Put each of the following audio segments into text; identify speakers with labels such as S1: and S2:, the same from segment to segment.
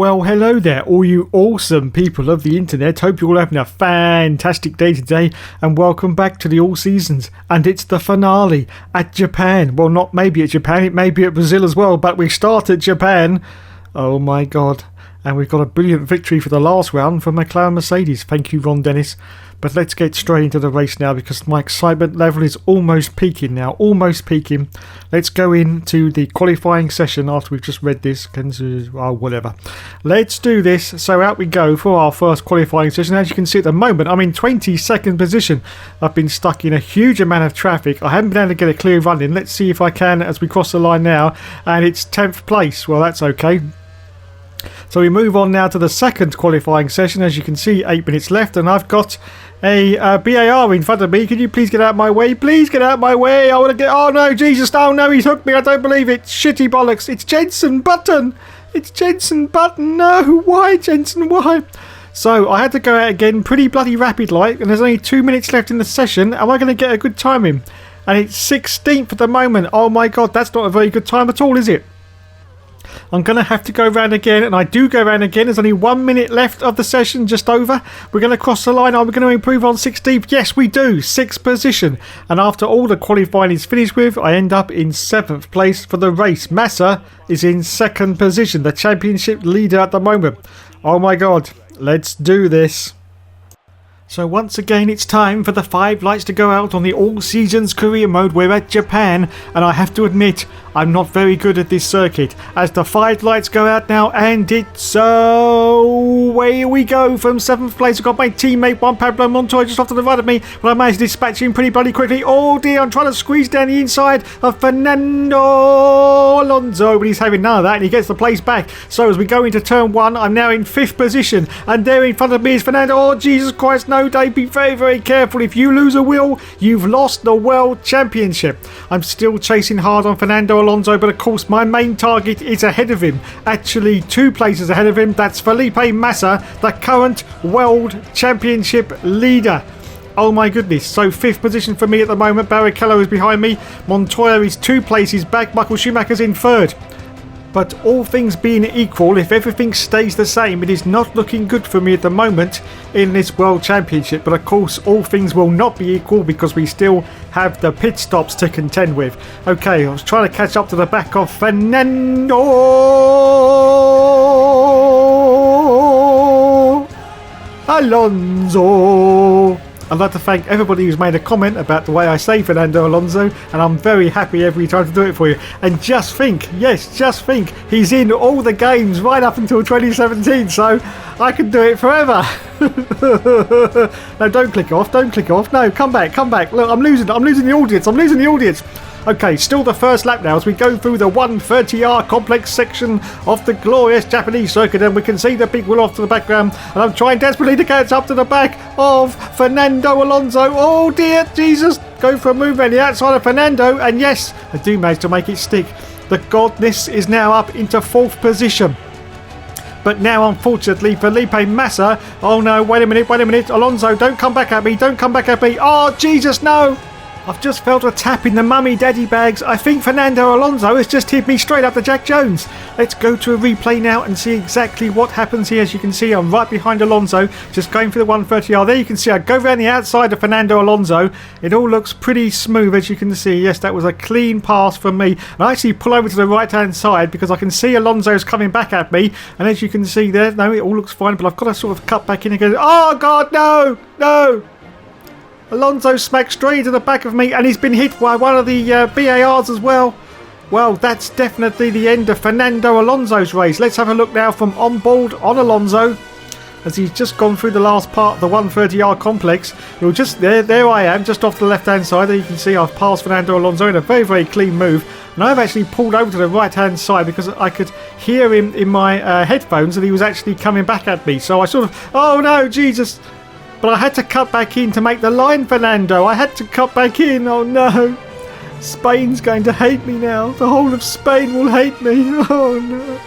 S1: Well, hello there, all you awesome people of the internet. Hope you're all having a fantastic day today, and welcome back to the All Seasons. And it's the finale at Japan. Well, not maybe at Japan, it may be at Brazil as well, but we start at Japan. Oh my god. And we've got a brilliant victory for the last round for McLaren Mercedes. Thank you, Ron Dennis. But let's get straight into the race now because my excitement level is almost peaking now. Almost peaking. Let's go into the qualifying session after we've just read this. Oh, whatever. Let's do this. So out we go for our first qualifying session. As you can see at the moment, I'm in 22nd position. I've been stuck in a huge amount of traffic. I haven't been able to get a clear run in. Let's see if I can as we cross the line now. And it's 10th place. Well, that's okay. So we move on now to the second qualifying session. As you can see, 8 minutes left, and I've got a BAR in front of me. Can you please get out of my way? Please get out of my way. I want to get... Oh no, Jesus. Oh no, he's hooked me. I don't believe it. Shitty bollocks. It's Jensen Button. It's Jensen Button. No, why, Jensen? Why? So I had to go out again pretty bloody rapid like, and there's only 2 minutes left in the session. Am I going to get a good time in? And it's 16th at the moment. Oh my God, that's not a very good time at all, is it? I'm going to have to go round again, and I do go round again. There's only 1 minute left of the session, just over. We're going to cross the line. Are we going to improve on 16th? Yes, we do. 6th position. And after all the qualifying is finished with, I end up in 7th place for the race. Massa is in 2nd position, the championship leader at the moment. Oh my God. Let's do this. So once again it's time for the 5 lights to go out on the All Seasons career mode. We're at Japan, and I have to admit I'm not very good at this circuit. As the 5 lights go out now, and it's away we go from 7th place. I've got my teammate Juan Pablo Montoya just off to the right of me, but I managed to dispatch him pretty bloody quickly. Oh dear, I'm trying to squeeze down the inside of Fernando Alonso, but he's having none of that, and he gets the place back. So as we go into turn 1, I'm now in 5th position, and there in front of me is Fernando. Oh Jesus Christ, no Dave, be very, very careful. If you lose a wheel, you've lost the World Championship. I'm still chasing hard on Fernando Alonso, but of course my main target is ahead of him. Actually 2 places ahead of him. That's Felipe Massa, the current World Championship leader. Oh my goodness. So 5th position for me at the moment. Barrichello is behind me. Montoya is 2 places back. Michael Schumacher's in 3rd. But all things being equal, if everything stays the same, it is not looking good for me at the moment in this World Championship. But of course, all things will not be equal because we still have the pit stops to contend with. Okay, I was trying to catch up to the back of Fernando Alonso. I'd like to thank everybody who's made a comment about the way I say Fernando Alonso, and I'm very happy every time to do it for you. And just think, yes, just think, he's in all the games right up until 2017, so I can do it forever. No, don't click off, don't click off. No, come back, come back. Look, I'm losing the audience. Okay, still the first lap now as we go through the 130R complex section of the glorious Japanese circuit, and we can see the big wheel off to the background, and I'm trying desperately to catch up to the back of Fernando Alonso. Oh dear, Jesus, go for a move on the outside of Fernando, and yes, I do manage to make it stick. The godness is now up into 4th position. But now, unfortunately, Felipe Massa... Oh no, wait a minute. Alonso, don't come back at me. Oh, Jesus, no. I've just felt a tap in the mummy daddy bags. I think Fernando Alonso has just hit me straight up to Jack Jones. Let's go to a replay now and see exactly what happens here. As you can see, I'm right behind Alonso, just going for the 130R. There you can see I go around the outside of Fernando Alonso. It all looks pretty smooth, as you can see. Yes, that was a clean pass from me. And I actually pull over to the right-hand side because I can see Alonso's coming back at me. And as you can see there, no, it all looks fine, but I've got to sort of cut back in again. Oh, God, no! Alonso smacked straight into the back of me, and he's been hit by one of the BARs as well. Well, that's definitely the end of Fernando Alonso's race. Let's have a look now from on board on Alonso, as he's just gone through the last part of the 130R complex. You'll just there I am, just off to the left-hand side. There you can see I've passed Fernando Alonso in a very, very clean move. And I've actually pulled over to the right-hand side because I could hear him in my headphones, and he was actually coming back at me. So I sort of, oh no, Jesus. But I had to cut back in to make the line, Fernando. I had to cut back in. Oh no. Spain's going to hate me now. The whole of Spain will hate me. Oh no.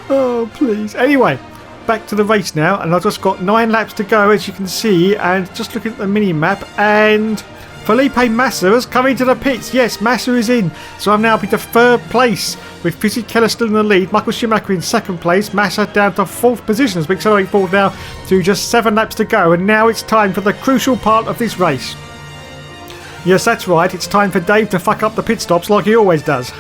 S1: Oh please. Anyway, back to the race now. And I've just got 9 laps to go, as you can see. And just looking at the mini-map. And Felipe Massa has come into the pits. Yes, Massa is in. So I'm now up into third place with Fisichella still in the lead. Michael Schumacher in second place. Massa down to fourth position as we accelerate forward now to just 7 laps to go. And now it's time for the crucial part of this race. Yes, that's right. It's time for Dave to fuck up the pit stops like he always does.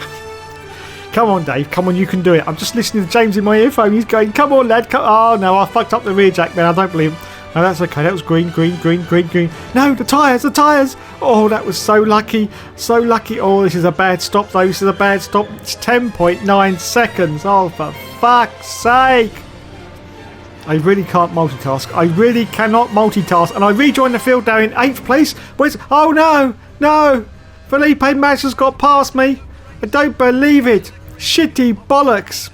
S1: Come on, Dave. Come on, you can do it. I'm just listening to James in my earphone. He's going, come on, lad. Come. Oh, no, I fucked up the rear jack, man. I don't believe him. No, that's okay. That was green. No, the tyres. Oh, that was so lucky. So lucky. Oh, this is a bad stop, though. This is a bad stop. It's 10.9 seconds. Oh, for fuck's sake. I really can't multitask. I really cannot multitask. And I rejoined the field now in 8th place. Oh, no. Felipe Massa's got past me. I don't believe it. Shitty bollocks.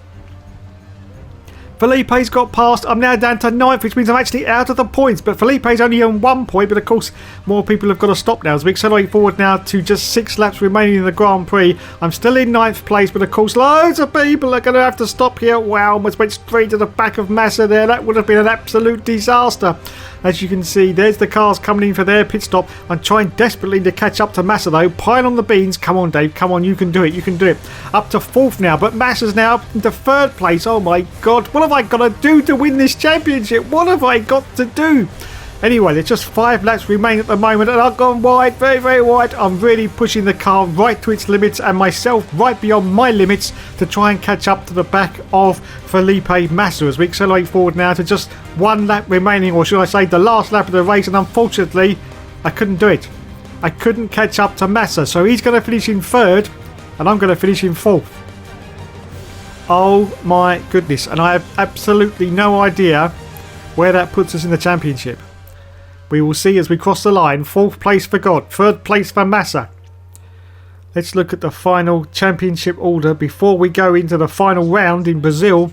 S1: Felipe's got past. I'm now down to 9th, which means I'm actually out of the points. But Felipe's only on 1 point. But of course, more people have got to stop now. As we accelerate forward now to just 6 laps remaining in the Grand Prix. I'm still in 9th place. But of course, loads of people are going to have to stop here. Wow, almost went straight to the back of Massa there. That would have been an absolute disaster. As you can see, there's the cars coming in for their pit stop. I'm trying desperately to catch up to Massa though. Pile on the beans. Come on, Dave. Come on, you can do it. You can do it. Up to 4th now. But Massa's now up into 3rd place. Oh my God. What have I got to do to win this championship? What have I got to do? Anyway, there's just 5 laps remain at the moment and I've gone wide, very, very wide. I'm really pushing the car right to its limits and myself right beyond my limits to try and catch up to the back of Felipe Massa as we accelerate forward now to just 1 lap remaining, or should I say the last lap of the race, and unfortunately I couldn't do it. I couldn't catch up to Massa, so he's going to finish in 3rd and I'm going to finish in 4th. Oh my goodness, and I have absolutely no idea where that puts us in the championship. We will see as we cross the line. 4th place for God, 3rd place for Massa. Let's look at the final championship order before we go into the final round in Brazil.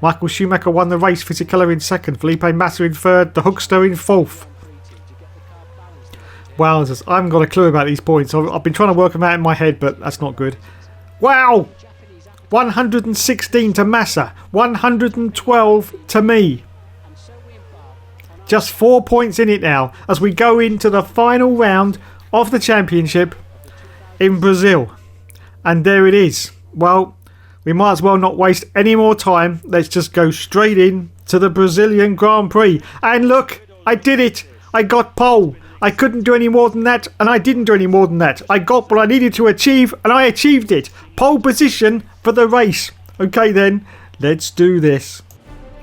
S1: Michael Schumacher won the race, Fisichella in 2nd, Felipe Massa in 3rd, the Hookster in 4th. Wowzers, I haven't got a clue about these points. I've been trying to work them out in my head, but that's not good. Wow! 116 to Massa, 112 to me. Just 4 points in it now as we go into the final round of the championship in Brazil. And there it is. Well, we might as well not waste any more time. Let's just go straight in to the Brazilian Grand Prix. And look, I did it. I got pole. I couldn't do any more than that, and I didn't do any more than that. I got what I needed to achieve, and I achieved it. Pole position for the race. Okay then, let's do this.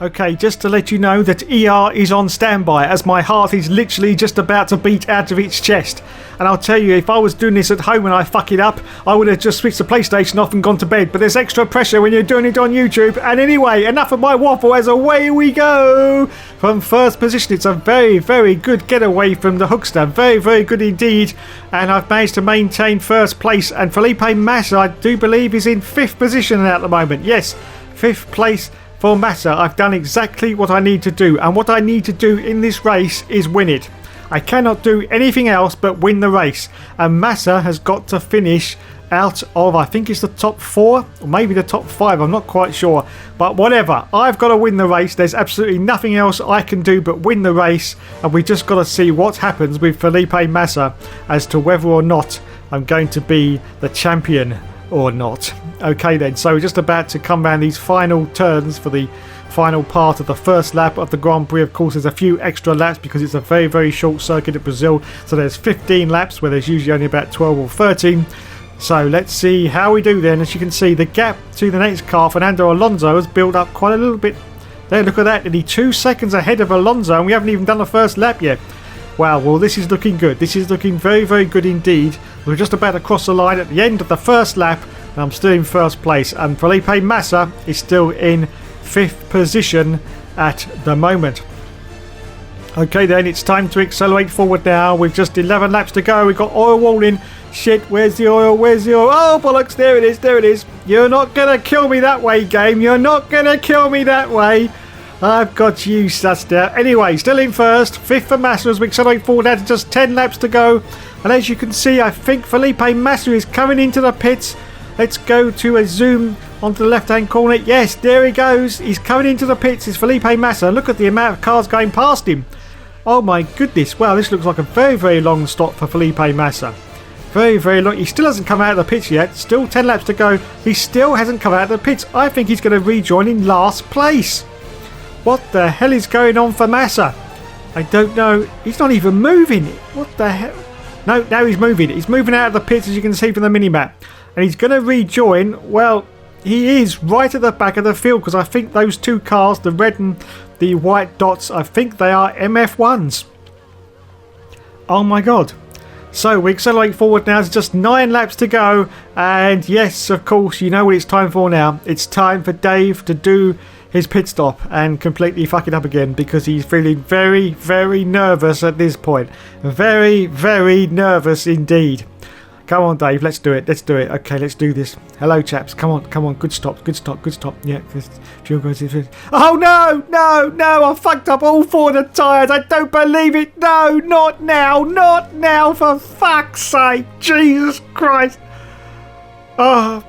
S1: Okay, just to let you know that ER is on standby as my heart is literally just about to beat out of its chest. And I'll tell you, if I was doing this at home and I fuck it up, I would have just switched the PlayStation off and gone to bed. But there's extra pressure when you're doing it on YouTube. And anyway, enough of my waffle as away we go. From 1st position, it's a very, very good getaway from the Hookster. Very, very good indeed. And I've managed to maintain 1st place. And Felipe Massa, I do believe, is in 5th position at the moment. Yes, 5th place. For Massa, I've done exactly what I need to do, and what I need to do in this race is win it. I cannot do anything else but win the race, and Massa has got to finish out of, I think it's the top 4 or maybe the top 5, I'm not quite sure, but whatever, I've got to win the race. There's absolutely nothing else I can do but win the race, and we just got to see what happens with Felipe Massa as to whether or not I'm going to be the champion or not. Okay then, so we're just about to come around these final turns for the final part of the 1st lap of the Grand Prix. Of course, there's a few extra laps because it's a very, very short circuit at Brazil, so there's 15 laps where there's usually only about 12 or 13. So let's see how we do then. As you can see, the gap to the next car, Fernando Alonso, has built up quite a little bit. There, look at that, nearly 2 seconds ahead of Alonso, and we haven't even done the 1st lap yet. Wow, well this is looking good. This is looking very, very good indeed. We're just about to cross the line at the end of the 1st lap, and I'm still in 1st place, and Felipe Massa is still in 5th position at the moment. Okay then, it's time to accelerate forward now. We've just 11 laps to go. We've got oil wall in. Shit, where's the oil? Where's the oil? Oh, bollocks, there it is, there it is. You're not going to kill me that way, game. You're not going to kill me that way. I've got you sussed out. Anyway, still in 1st. 5th for Massa as we accelerate forward now to just 10 laps to go. And as you can see, I think Felipe Massa is coming into the pits. Let's go to a zoom onto the left-hand corner. Yes, there he goes. He's coming into the pits. It's Felipe Massa. Look at the amount of cars going past him. Oh my goodness. Wow, this looks like a very, very long stop for Felipe Massa. Very, very long. He still hasn't come out of the pits yet. Still 10 laps to go. He still hasn't come out of the pits. I think he's going to rejoin in last place. What the hell is going on for Massa? I don't know. He's not even moving. What the hell? No, now he's moving. He's moving out of the pits, as you can see from the minimap. And he's going to rejoin. Well, he is right at the back of the field, because I think those two cars, the red and the white dots, I think they are MF1s. Oh my god. So we accelerate forward now. There's just 9 laps to go. And yes, of course, you know what it's time for now. It's time for Dave to do his pit stop and completely fuck it up again, because he's feeling very, very nervous at this point. Very, very nervous indeed. Come on, Dave. Let's do it. Let's do it. Okay, let's do this. Hello, chaps. Come on. Come on. Good stop. Good stop. Good stop. Yeah. Oh, no. No. No. I fucked up all 4 of the tyres. I don't believe it. No. Not now. Not now. For fuck's sake. Jesus Christ. Oh.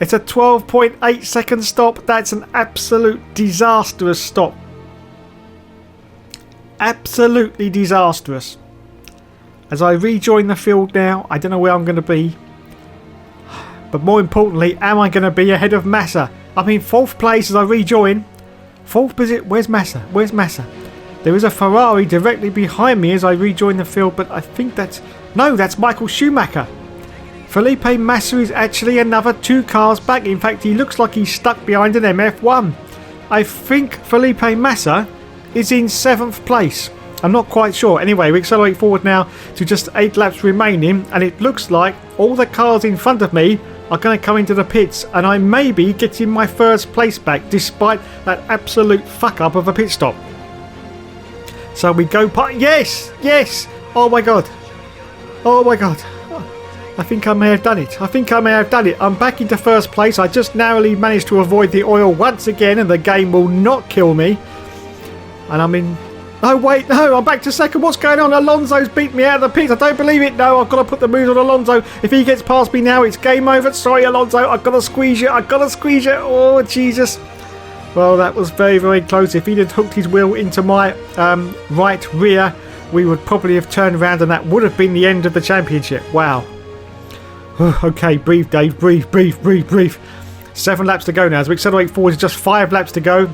S1: It's a 12.8 second stop. That's an absolute disastrous stop. Absolutely disastrous. As I rejoin the field now, I don't know where I'm going to be. But more importantly, am I going to be ahead of Massa? I'm in 4th place as I rejoin. 4th position. Where's Massa? Where's Massa? There is a Ferrari directly behind me as I rejoin the field, but I think that's... No, that's Michael Schumacher. Felipe Massa is actually another 2 cars back. In fact, he looks like he's stuck behind an MF1. I think Felipe Massa is in 7th place. I'm not quite sure. Anyway, we accelerate forward now to just 8 laps remaining, and it looks like all the cars in front of me are going to come into the pits, and I may be getting my 1st place back despite that absolute fuck up of a pit stop. So we go yes, yes. Oh my god. Oh my god. I think I may have done it. I think I may have done it. I'm back into 1st place. I just narrowly managed to avoid the oil once again, and the game will not kill me. And I'm in... Oh wait, no, I'm back to 2nd. What's going on? Alonso's beat me out of the pits. I don't believe it. No, I've got to put the moves on Alonso. If he gets past me now, it's game over. Sorry, Alonso. I've got to squeeze you. I've got to squeeze you. Oh, Jesus. Well, that was very, very close. If he'd have hooked his wheel into my right rear, we would probably have turned around, and that would have been the end of the championship. Wow. Okay, breathe, Dave. Breathe, breathe, breathe, breathe. 7 laps to go now. As we accelerate forward, it's just 5 laps to go.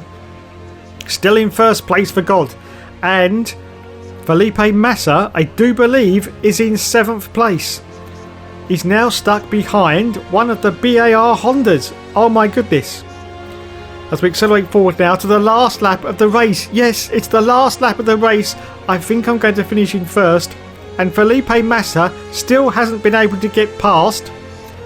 S1: Still in 1st place for God. And Felipe Massa, I do believe, is in 7th place. He's now stuck behind one of the BAR Hondas. Oh my goodness. As we accelerate forward now to the last lap of the race. Yes, it's the last lap of the race. I think I'm going to finish in 1st. And Felipe Massa still hasn't been able to get past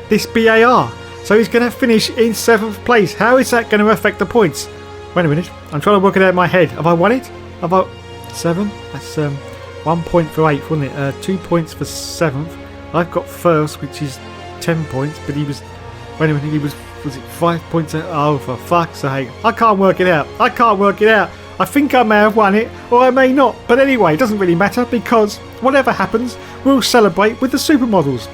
S1: this BAR. So he's going to finish in 7th place. How is that going to affect the points? Wait a minute. I'm trying to work it out in my head. Have I won it? Have I... 7? That's 1 point for 8th, wasn't it? 2 points for 7th. I've got 1st, which is 10 points, but he was... Wait a minute, he was it 5 points? Oh, for fuck's sake. I can't work it out. I can't work it out. I think I may have won it, or I may not. But anyway, it doesn't really matter, because whatever happens, we'll celebrate with the supermodels.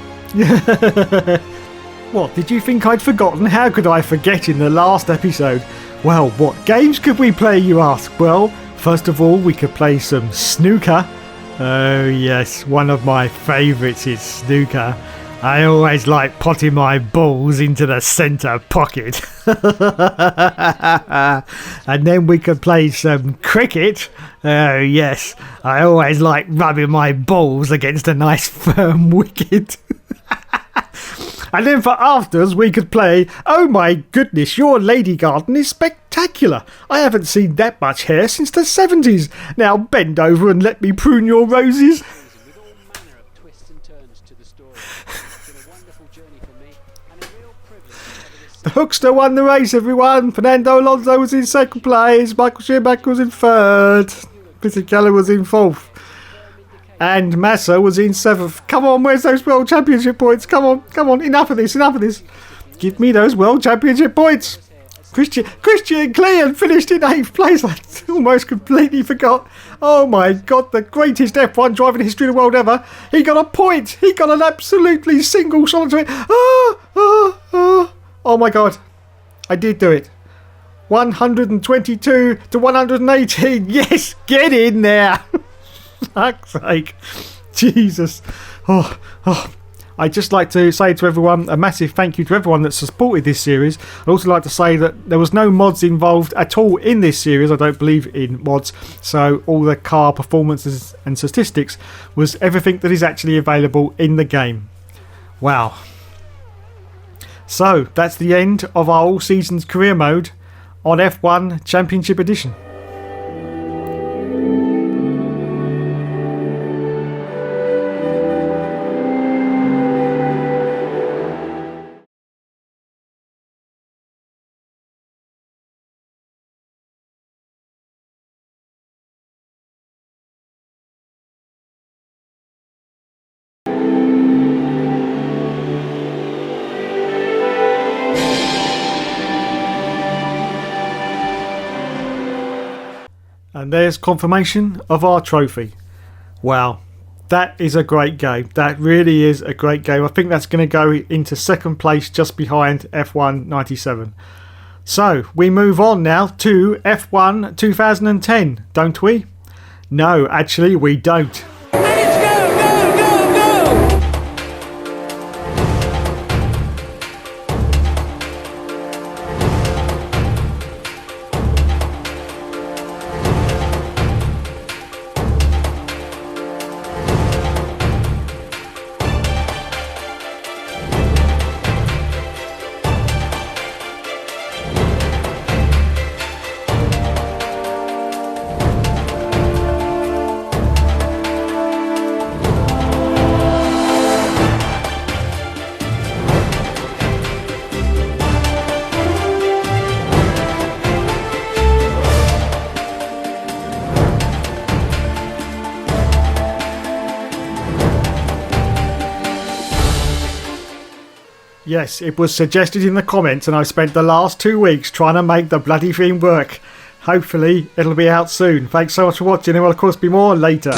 S1: What, did you think I'd forgotten? How could I forget in the last episode? Well, what games could we play, you ask? Well, first of all, we could play some snooker. Oh yes, one of my favourites is snooker. I always like potting my balls into the centre pocket. And then we could play some cricket. Oh yes, I always like rubbing my balls against a nice firm wicket. And then for afters we could play, oh my goodness, your lady garden is spectacular. I haven't seen that much hair since the 70s. Now bend over and let me prune your roses. The Hookster won the race, everyone. Fernando Alonso was in 2nd place. Michael Schumacher was in 3rd. Fisichella was in 4th. And Massa was in 7th. Come on, where's those World Championship points? Come on, come on. Enough of this, enough of this. Give me those World Championship points. Christian Klein finished in 8th place. I almost completely forgot. Oh my God, the greatest F1 driver in the history of the world ever. He got a point. He got an absolutely single solitary. Oh my God. I did do it. 122 to 118. Yes, get in there. Fuck's sake. Jesus. I'd just like to say to everyone a massive thank you to everyone that supported this series. I'd also like to say that there was no mods involved at all in this series. I don't believe in mods, so all the car performances and statistics was everything that is actually available in the game. Wow. So that's the end of our all seasons career mode on F1 Championship Edition. And there's confirmation of our trophy. Wow, that is a great game. That really is a great game. I think that's going to go into second place just behind F1 97. So we move on now to F1 2010, don't we? No, actually we don't. Yes, it was suggested in the comments and I spent the last 2 weeks trying to make the bloody thing work. Hopefully it'll be out soon. Thanks so much for watching. There will of course be more later.